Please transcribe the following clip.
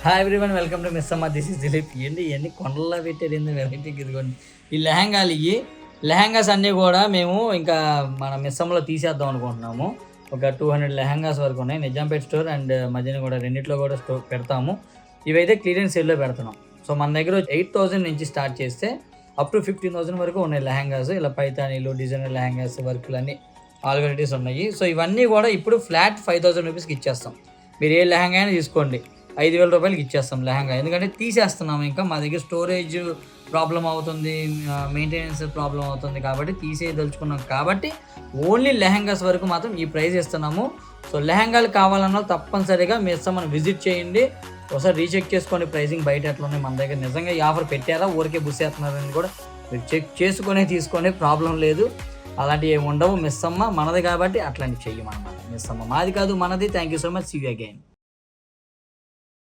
Hi everyone, welcome to miss Amma. This is Dileep. ఇవన్నీ కొండల్లో పెట్టారు, ఏంది వెరైటీకి. ఇదిగోండి ఈ లెహంగాలు. లెహంగాస్ అన్నీ కూడా మేము ఇంకా మన మిస్ అమ్మలో తీసేద్దాం అనుకుంటున్నాము. ఒక 200 లెహంగాస్ వరకు ఉన్నాయి. నిజాంపేట్ స్టోర్ అండ్ మధ్యన కూడా రెండిట్లో కూడా స్టోర్ పెడతాము. ఇవైతే క్లియరెన్స్ సేల్లో పెడుతున్నాం. సో మన దగ్గర 8,000 నుంచి స్టార్ట్ చేస్తే అప్ టు 15,000 వరకు ఉన్నాయి లెహంగాస్. ఇలా పైతానీలు, డిజైనర్ లెహంగాస్, వర్కులు అన్నీ ఆల్ వెరైటీస్ ఉన్నాయి. సో ఇవన్నీ కూడా ఇప్పుడు ఫ్లాట్ 5,000 రూపీస్కి ఇచ్చేస్తాం. మీరు ఏ లెహంగా అయినా తీసుకోండి, 5,000 రూపాయలకి ఇచ్చేస్తాం లెహంగా. ఎందుకంటే తీసేస్తున్నాము, ఇంకా మా దగ్గర స్టోరేజ్ ప్రాబ్లం అవుతుంది, మెయింటెనెన్స్ ప్రాబ్లం అవుతుంది, కాబట్టి తీసేయదలుచుకున్నాం. కాబట్టి ఓన్లీ లెహంగాస్ వరకు మాత్రం ఈ ప్రైస్ ఇస్తున్నాము. సో లెహంగాలు కావాలన్నా తప్పనిసరిగా మిస్ అమ్మని విజిట్ చేయండి, ఒకసారి రీచెక్ చేసుకోండి ప్రైసింగ్ బయట ఎట్లా ఉన్నాయి. మన దగ్గర నిజంగా ఈ ఆఫర్ పెట్టారా, ఊరికే బుస్సేస్తున్నారని కూడా మీరు చెక్ చేసుకునే తీసుకోండి, ప్రాబ్లం లేదు. అలాంటివి ఏమి ఉండవు. మిస్ అమ్మ మనది కాబట్టి అట్లాంటివి చెయ్యమన్నమాట. మిస్ అమ్మ మాది కాదు, మనది. Thank you so much. See you again.